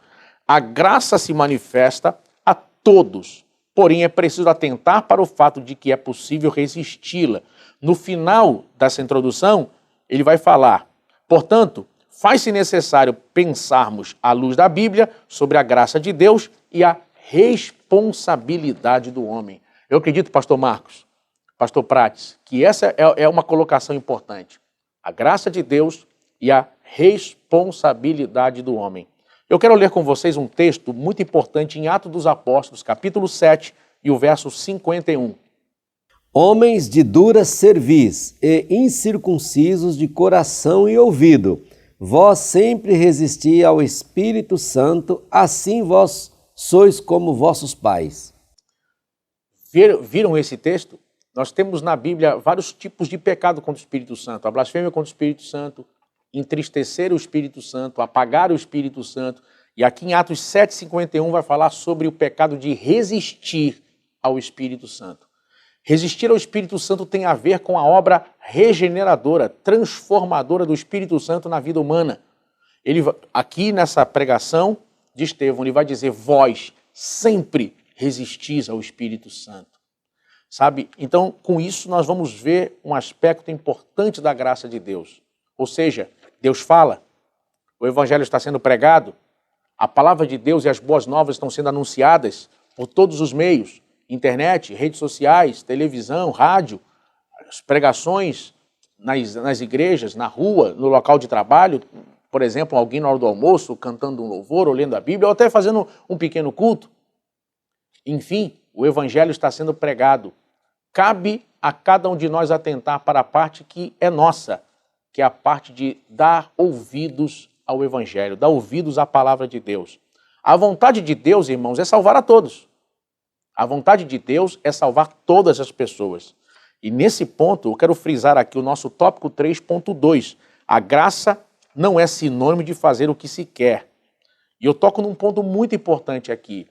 A graça se manifesta a todos, porém é preciso atentar para o fato de que é possível resisti-la. No final dessa introdução, ele vai falar, portanto, faz-se necessário pensarmos, à luz da Bíblia, sobre a graça de Deus e a responsabilidade do homem. Eu acredito, pastor Marcos, pastor Prates, que essa é uma colocação importante. A graça de Deus e a responsabilidade do homem. Eu quero ler com vocês um texto muito importante em Atos dos Apóstolos, capítulo 7 e o verso 51. Homens de dura cerviz e incircuncisos de coração e ouvido, vós sempre resisti ao Espírito Santo, assim vós sois como vossos pais. viram esse texto? Nós temos na Bíblia vários tipos de pecado contra o Espírito Santo. A blasfêmia contra o Espírito Santo, entristecer o Espírito Santo, apagar o Espírito Santo. E aqui em Atos 7,51 vai falar sobre o pecado de resistir ao Espírito Santo. Resistir ao Espírito Santo tem a ver com a obra regeneradora, transformadora do Espírito Santo na vida humana. Aqui nessa pregação de Estevão, ele vai dizer: vós sempre resistis ao Espírito Santo. Sabe? Então, com isso, nós vamos ver um aspecto importante da graça de Deus. Ou seja, Deus fala, o Evangelho está sendo pregado, a palavra de Deus e as boas novas estão sendo anunciadas por todos os meios, internet, redes sociais, televisão, rádio, as pregações nas igrejas, na rua, no local de trabalho, por exemplo, alguém na hora do almoço cantando um louvor ou lendo a Bíblia, ou até fazendo um pequeno culto. Enfim, o Evangelho está sendo pregado. Cabe a cada um de nós atentar para a parte que é nossa, que é a parte de dar ouvidos ao Evangelho, dar ouvidos à palavra de Deus. A vontade de Deus, irmãos, é salvar a todos. A vontade de Deus é salvar todas as pessoas. E nesse ponto, eu quero frisar aqui o nosso tópico 3.2. A graça não é sinônimo de fazer o que se quer. E eu toco num ponto muito importante aqui.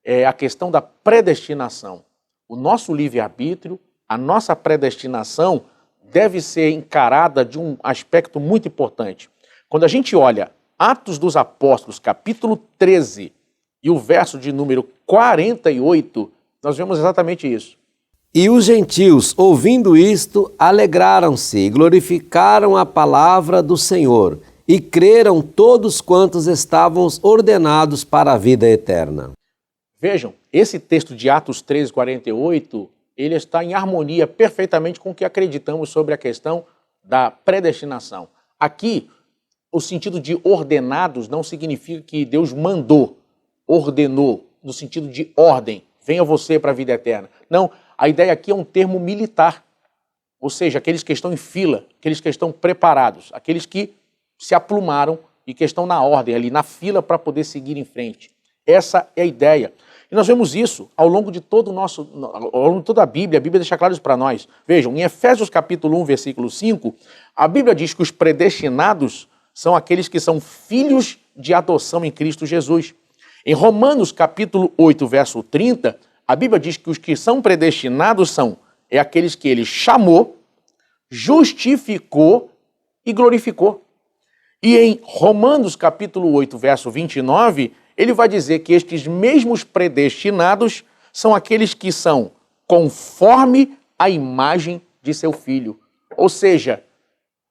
É a questão da predestinação. O nosso livre-arbítrio, a nossa predestinação deve ser encarada de um aspecto muito importante. Quando a gente olha Atos dos Apóstolos, capítulo 13, e o verso de número 48, nós vemos exatamente isso. E os gentios, ouvindo isto, alegraram-se e glorificaram a palavra do Senhor, e creram todos quantos estavam ordenados para a vida eterna. Vejam, esse texto de Atos 13, 48, ele está em harmonia perfeitamente com o que acreditamos sobre a questão da predestinação. Aqui, o sentido de ordenados não significa que Deus mandou, ordenou, no sentido de ordem, venha você para a vida eterna. Não, a ideia aqui é um termo militar, ou seja, aqueles que estão em fila, aqueles que estão preparados, aqueles que se aplumaram e que estão na ordem, ali na fila para poder seguir em frente. Essa é a ideia. E nós vemos isso ao longo de todo ao longo de toda a Bíblia deixa claro isso para nós. Vejam, em Efésios capítulo 1, versículo 5, a Bíblia diz que os predestinados são aqueles que são filhos de adoção em Cristo Jesus. Em Romanos capítulo 8, verso 30, a Bíblia diz que os que são predestinados são aqueles que ele chamou, justificou e glorificou. E em Romanos capítulo 8, verso 29, ele vai dizer que estes mesmos predestinados são aqueles que são conforme a imagem de seu filho. Ou seja,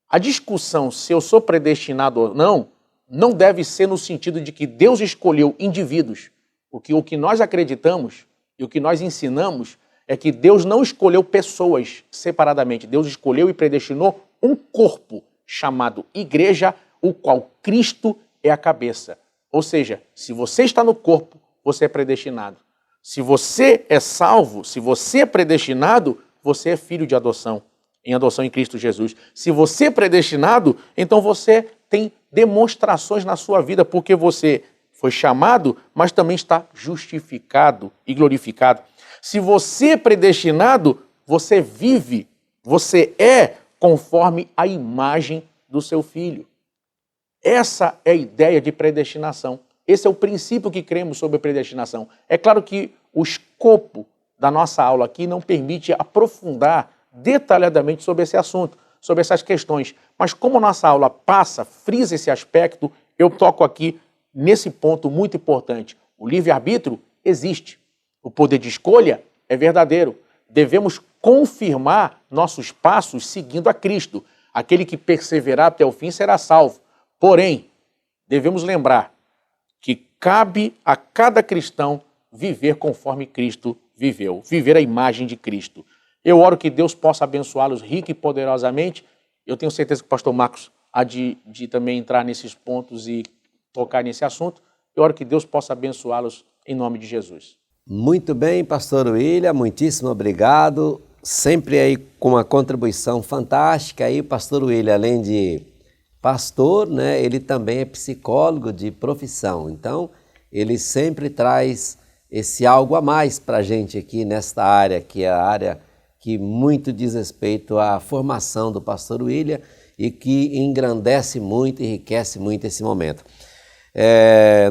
a discussão se eu sou predestinado ou não, não deve ser no sentido de que Deus escolheu indivíduos. O que nós acreditamos e o que nós ensinamos é que Deus não escolheu pessoas separadamente. Deus escolheu e predestinou um corpo chamado igreja, o qual Cristo é a cabeça. Ou seja, se você está no corpo, você é predestinado. Se você é salvo, se você é predestinado, você é filho de adoção, em adoção em Cristo Jesus. Se você é predestinado, então você tem demonstrações na sua vida, porque você foi chamado, mas também está justificado e glorificado. Se você é predestinado, você vive, você é conforme a imagem do seu filho. Essa é a ideia de predestinação. Esse é o princípio que cremos sobre predestinação. É claro que o escopo da nossa aula aqui não permite aprofundar detalhadamente sobre esse assunto, sobre essas questões. Mas como nossa aula frisa esse aspecto, eu toco aqui nesse ponto muito importante. O livre-arbítrio existe. O poder de escolha é verdadeiro. Devemos confirmar nossos passos seguindo a Cristo. Aquele que perseverar até o fim será salvo. Porém, devemos lembrar que cabe a cada cristão viver conforme Cristo viveu, viver a imagem de Cristo. Eu oro que Deus possa abençoá-los rica e poderosamente. Eu tenho certeza que o pastor Marcos há de também entrar nesses pontos e tocar nesse assunto. Eu oro que Deus possa abençoá-los em nome de Jesus. Muito bem, pastor William, muitíssimo obrigado. Sempre aí com uma contribuição fantástica aí, pastor William, além de pastor, né, ele também é psicólogo de profissão. Então, ele sempre traz esse algo a mais para a gente aqui nesta área, que é a área que muito diz respeito à formação do pastor William e que engrandece muito, enriquece muito esse momento.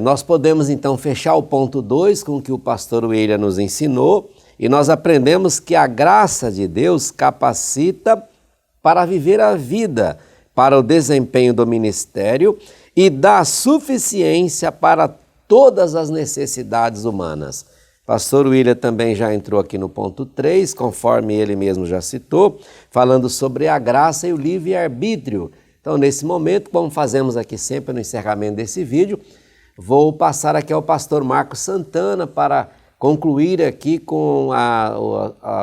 Nós podemos então fechar o ponto 2 com o que o pastor William nos ensinou, e nós aprendemos que a graça de Deus capacita para viver a vida, para o desempenho do ministério e dá suficiência para todas as necessidades humanas. Pastor William também já entrou aqui no ponto 3, conforme ele mesmo já citou, falando sobre a graça e o livre-arbítrio. Então, nesse momento, como fazemos aqui sempre no encerramento desse vídeo, vou passar aqui ao pastor Marcos Santana para concluir aqui com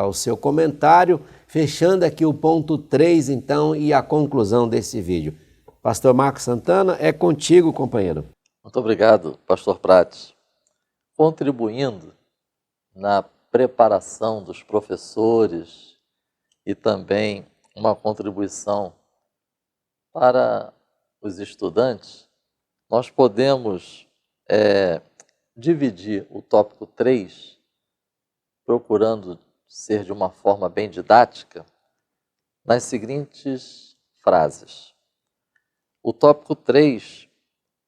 o seu comentário, fechando aqui o ponto 3, então, e a conclusão desse vídeo. Pastor Marcos Santana, é contigo, companheiro. Muito obrigado, pastor Prates. Contribuindo na preparação dos professores e também uma contribuição para os estudantes, nós podemos dividir o tópico 3, procurando ser de uma forma bem didática, nas seguintes frases. O tópico 3,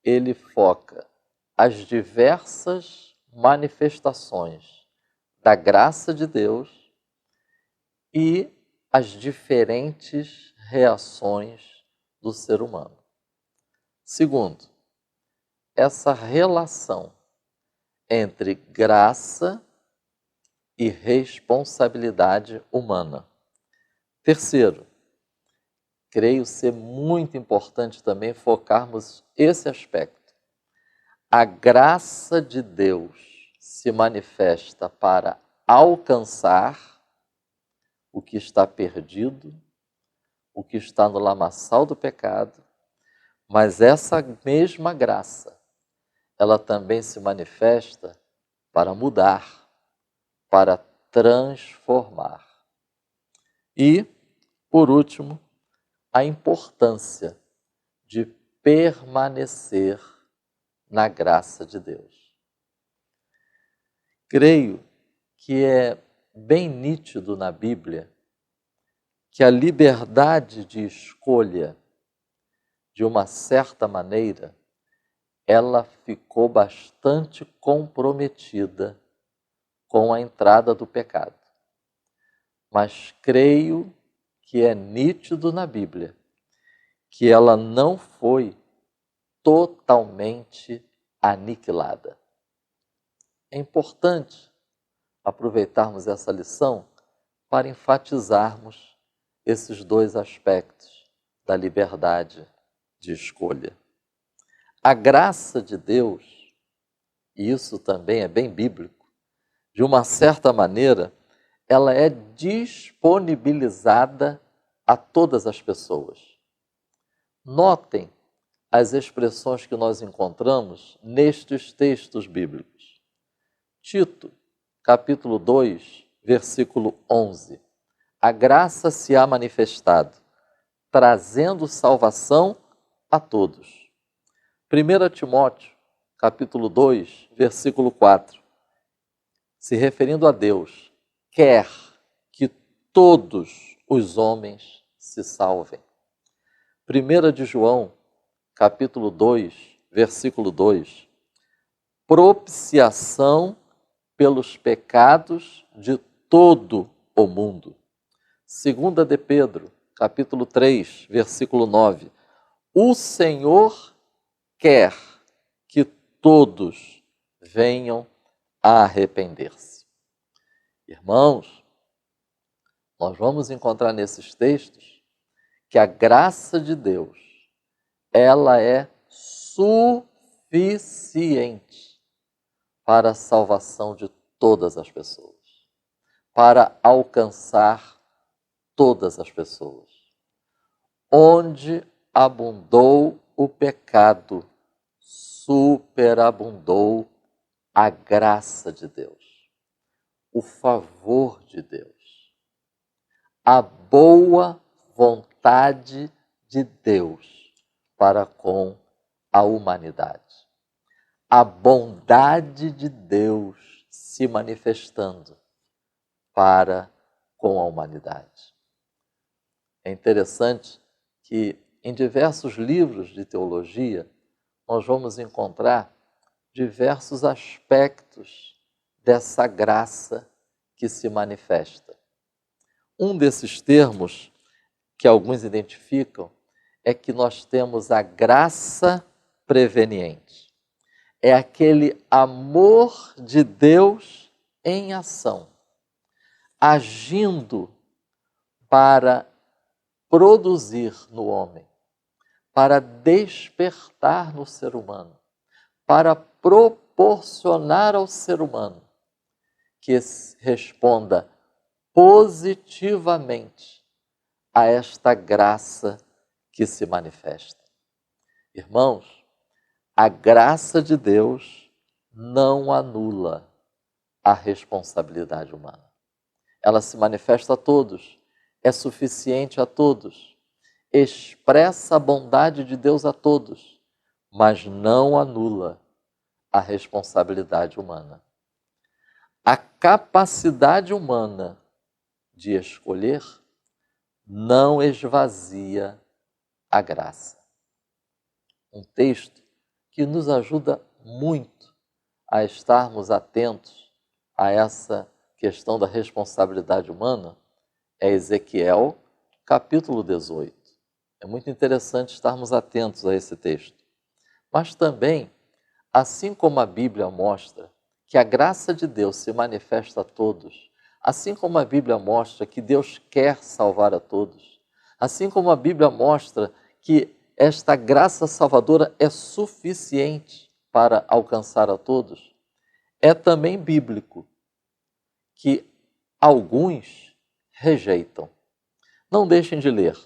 ele foca as diversas manifestações da graça de Deus e as diferentes reações do ser humano. Segundo, essa relação entre graça e responsabilidade humana. Terceiro, creio ser muito importante também focarmos esse aspecto. A graça de Deus se manifesta para alcançar o que está perdido, o que está no lamaçal do pecado, mas essa mesma graça, ela também se manifesta para mudar, para transformar. E, por último, a importância de permanecer na graça de Deus. Creio que é bem nítido na Bíblia que a liberdade de escolha, de uma certa maneira, ela ficou bastante comprometida com a entrada do pecado. Mas creio que é nítido na Bíblia que ela não foi totalmente aniquilada. É importante aproveitarmos essa lição para enfatizarmos esses dois aspectos da liberdade de escolha. A graça de Deus, e isso também é bem bíblico, de uma certa maneira, ela é disponibilizada a todas as pessoas. Notem as expressões que nós encontramos nestes textos bíblicos. Tito, capítulo 2, versículo 11. A graça se há manifestado, trazendo salvação a todos. 1 Timóteo, capítulo 2, versículo 4. Se referindo a Deus, quer que todos os homens se salvem. 1 de João, capítulo 2, versículo 2. Propiciação pelos pecados de todo o mundo. 2 de Pedro, capítulo 3, versículo 9. O Senhor quer que todos venham a arrepender-se. Irmãos, nós vamos encontrar nesses textos que a graça de Deus, ela é suficiente para a salvação de todas as pessoas, para alcançar todas as pessoas. Onde abundou o pecado, superabundou a graça de Deus, o favor de Deus, a boa vontade de Deus para com a humanidade. A bondade de Deus se manifestando para com a humanidade. É interessante que em diversos livros de teologia nós vamos encontrar diversos aspectos dessa graça que se manifesta. Um desses termos que alguns identificam é que nós temos a graça preveniente. É aquele amor de Deus em ação, agindo para produzir no homem, para despertar no ser humano, para proporcionar ao ser humano que responda positivamente a esta graça que se manifesta. Irmãos, a graça de Deus não anula a responsabilidade humana. Ela se manifesta a todos, é suficiente a todos, expressa a bondade de Deus a todos, mas não anula a responsabilidade humana. A capacidade humana de escolher não esvazia a graça. Um texto que nos ajuda muito a estarmos atentos a essa questão da responsabilidade humana é Ezequiel, capítulo 18. É muito interessante estarmos atentos a esse texto. Mas também, assim como a Bíblia mostra que a graça de Deus se manifesta a todos, assim como a Bíblia mostra que Deus quer salvar a todos, assim como a Bíblia mostra que esta graça salvadora é suficiente para alcançar a todos, é também bíblico que alguns rejeitam. Não deixem de ler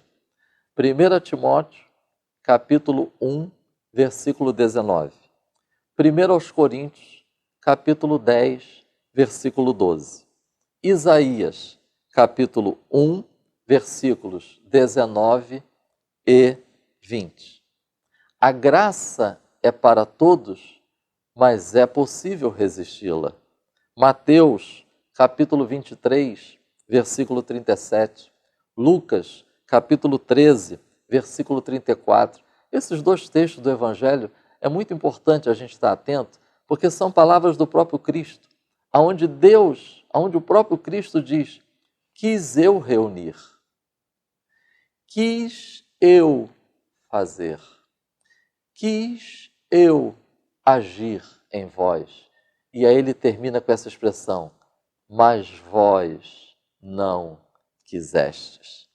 1 Timóteo, capítulo 1, versículo 19. 1 Coríntios, capítulo 10, versículo 12. Isaías, capítulo 1, versículos 19 e 20. A graça é para todos, mas é possível resisti-la. Mateus, capítulo 23, versículo 37. Lucas, capítulo 13, versículo 34. Esses dois textos do Evangelho é muito importante a gente estar atento, porque são palavras do próprio Cristo, onde o próprio Cristo diz: quis eu reunir, quis eu fazer, quis eu agir em vós. E aí ele termina com essa expressão: mas vós não quisestes.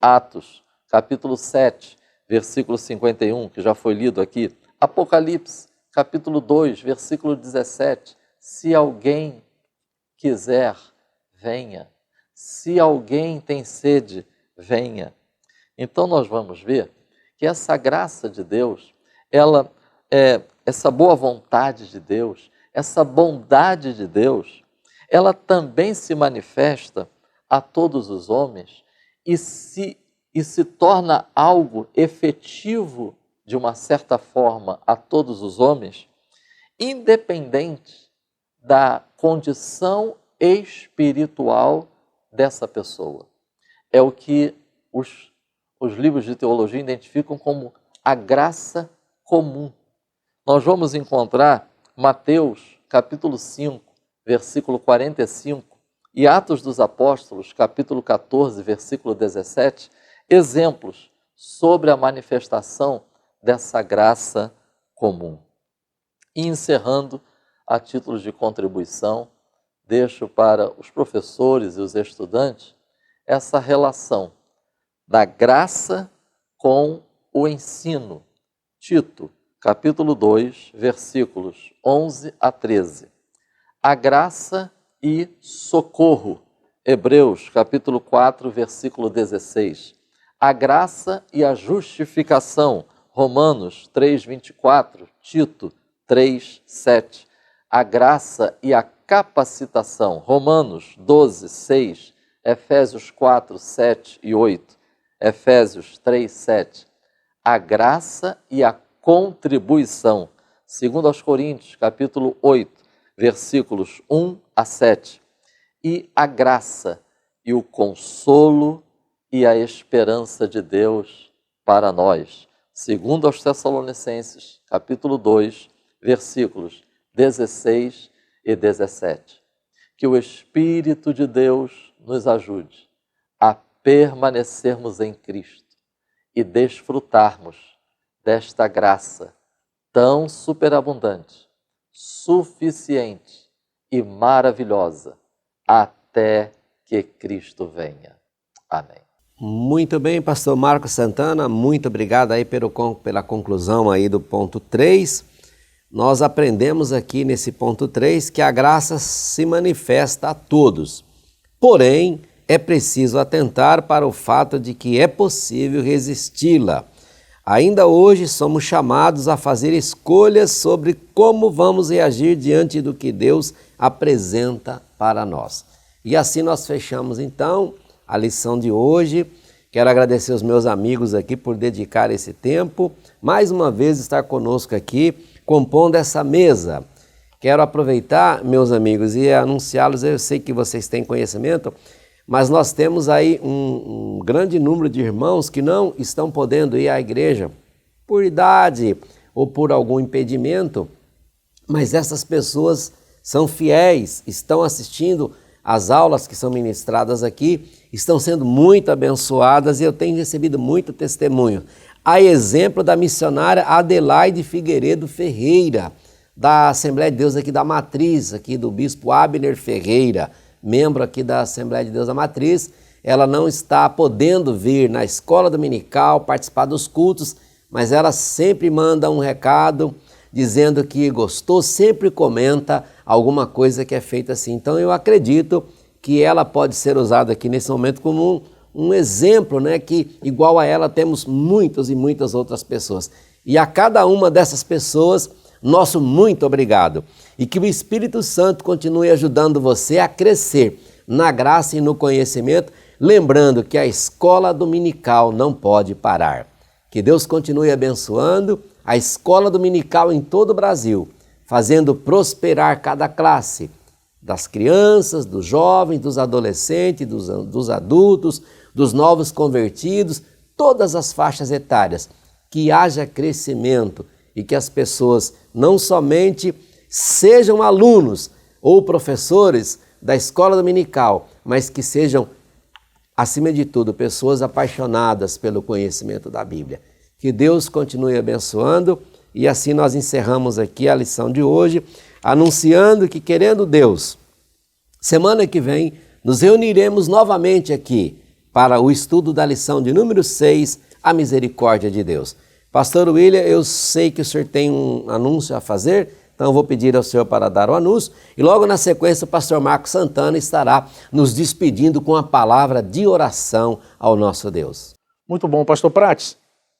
Atos, capítulo 7, versículo 51, que já foi lido aqui. Apocalipse, capítulo 2, versículo 17. Se alguém quiser, venha. Se alguém tem sede, venha. Então nós vamos ver que essa graça de Deus, essa boa vontade de Deus, essa bondade de Deus, ela também se manifesta a todos os homens e se torna algo efetivo, de uma certa forma, a todos os homens, independente da condição espiritual dessa pessoa. É o que os livros de teologia identificam como a graça comum. Nós vamos encontrar Mateus, capítulo 5, versículo 45, e Atos dos Apóstolos, capítulo 14, versículo 17, exemplos sobre a manifestação dessa graça comum. E encerrando, a título de contribuição, deixo para os professores e os estudantes essa relação da graça com o ensino. Tito, capítulo 2, versículos 11 a 13. A graça e socorro. Hebreus, capítulo 4, versículo 16. A graça e a justificação. Romanos 3, 24. Tito 3, 7. A graça e a capacitação. Romanos 12, 6. Efésios 4, 7 e 8. Efésios 3, 7. A graça e a contribuição. 2 aos Coríntios, capítulo 8, versículos 1 a 7. E a graça e o consolo e a esperança de Deus para nós, segundo aos Tessalonicenses, capítulo 2, versículos 16 e 17. Que o Espírito de Deus nos ajude a permanecermos em Cristo e desfrutarmos desta graça tão superabundante, suficiente e maravilhosa até que Cristo venha. Amém. Muito bem, pastor Marcos Santana, muito obrigado aí pela conclusão aí do ponto 3. Nós aprendemos aqui nesse ponto 3 que a graça se manifesta a todos. Porém, é preciso atentar para o fato de que é possível resisti-la. Ainda hoje somos chamados a fazer escolhas sobre como vamos reagir diante do que Deus apresenta para nós. E assim nós fechamos então a lição de hoje. Quero agradecer os meus amigos aqui por dedicar esse tempo, mais uma vez estar conosco aqui, compondo essa mesa. Quero aproveitar, meus amigos, e anunciá-los, eu sei que vocês têm conhecimento, mas nós temos aí um grande número de irmãos que não estão podendo ir à igreja por idade ou por algum impedimento, mas essas pessoas são fiéis, estão assistindo às aulas que são ministradas aqui, estão sendo muito abençoadas e eu tenho recebido muito testemunho. A exemplo da missionária Adelaide Figueiredo Ferreira, da Assembleia de Deus aqui da Matriz, aqui do bispo Abner Ferreira, membro aqui da Assembleia de Deus da Matriz. Ela não está podendo vir na escola dominical, participar dos cultos, mas ela sempre manda um recado dizendo que gostou, sempre comenta alguma coisa que é feita assim. Então eu acredito que ela pode ser usada aqui nesse momento como um exemplo, né? Que igual a ela temos muitas e muitas outras pessoas. E a cada uma dessas pessoas, nosso muito obrigado. E que o Espírito Santo continue ajudando você a crescer na graça e no conhecimento, lembrando que a escola dominical não pode parar. Que Deus continue abençoando a escola dominical em todo o Brasil, fazendo prosperar cada classe, das crianças, dos jovens, dos adolescentes, dos adultos, dos novos convertidos, todas as faixas etárias, que haja crescimento e que as pessoas não somente sejam alunos ou professores da escola dominical, mas que sejam, acima de tudo, pessoas apaixonadas pelo conhecimento da Bíblia. Que Deus continue abençoando e assim nós encerramos aqui a lição de hoje, anunciando que, querendo Deus, semana que vem nos reuniremos novamente aqui para o estudo da lição de número 6, a misericórdia de Deus. Pastor William, eu sei que o senhor tem um anúncio a fazer, então eu vou pedir ao senhor para dar o anúncio e logo na sequência o pastor Marcos Santana estará nos despedindo com a palavra de oração ao nosso Deus. Muito bom, pastor Prates.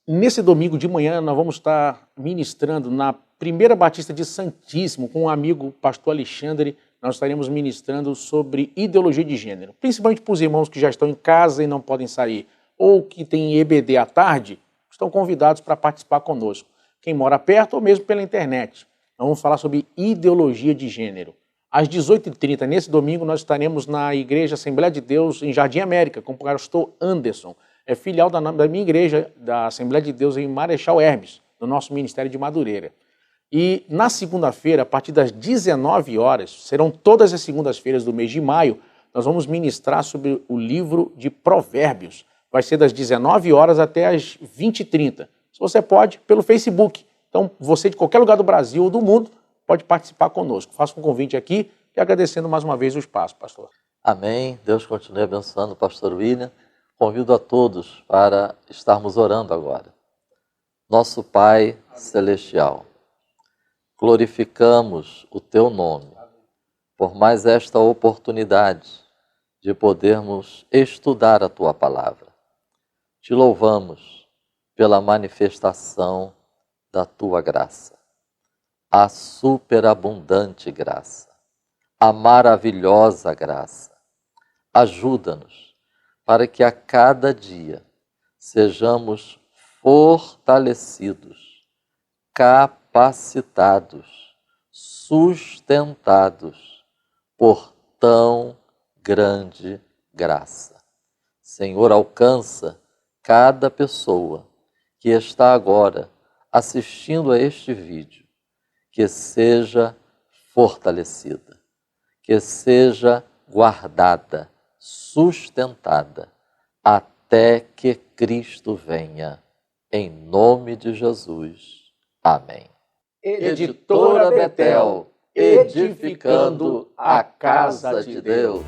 Nesse domingo de manhã nós vamos estar ministrando na Primeira Batista de Santíssimo com o amigo pastor Alexandre. Nós estaremos ministrando sobre ideologia de gênero, principalmente para os irmãos que já estão em casa e não podem sair, ou que têm EBD à tarde, estão convidados para participar conosco. Quem mora perto ou mesmo pela internet. Nós vamos falar sobre ideologia de gênero. Às 18h30, nesse domingo, nós estaremos na Igreja Assembleia de Deus em Jardim América, com o pastor Anderson. É filial da minha igreja, da Assembleia de Deus em Marechal Hermes, no nosso Ministério de Madureira. E na segunda-feira, a partir das 19 horas, serão todas as segundas-feiras do mês de maio, nós vamos ministrar sobre o livro de Provérbios. Vai ser das 19 horas até as 20h30. Se você pode, pelo Facebook. Então, você de qualquer lugar do Brasil ou do mundo pode participar conosco. Faço um convite aqui e agradecendo mais uma vez o espaço, pastor. Amém. Deus continue abençoando o pastor William. Convido a todos para estarmos orando agora. Nosso Pai Celestial, glorificamos o Teu nome por mais esta oportunidade de podermos estudar a Tua palavra. Te louvamos pela manifestação da Tua graça, a superabundante graça, a maravilhosa graça. Ajuda-nos para que a cada dia sejamos fortalecidos, capacitados sustentados por tão grande graça. Senhor, alcança cada pessoa que está agora assistindo a este vídeo, que seja fortalecida, que seja guardada, sustentada, até que Cristo venha. Em nome de Jesus. Amém. Editora Betel, edificando a casa de Deus.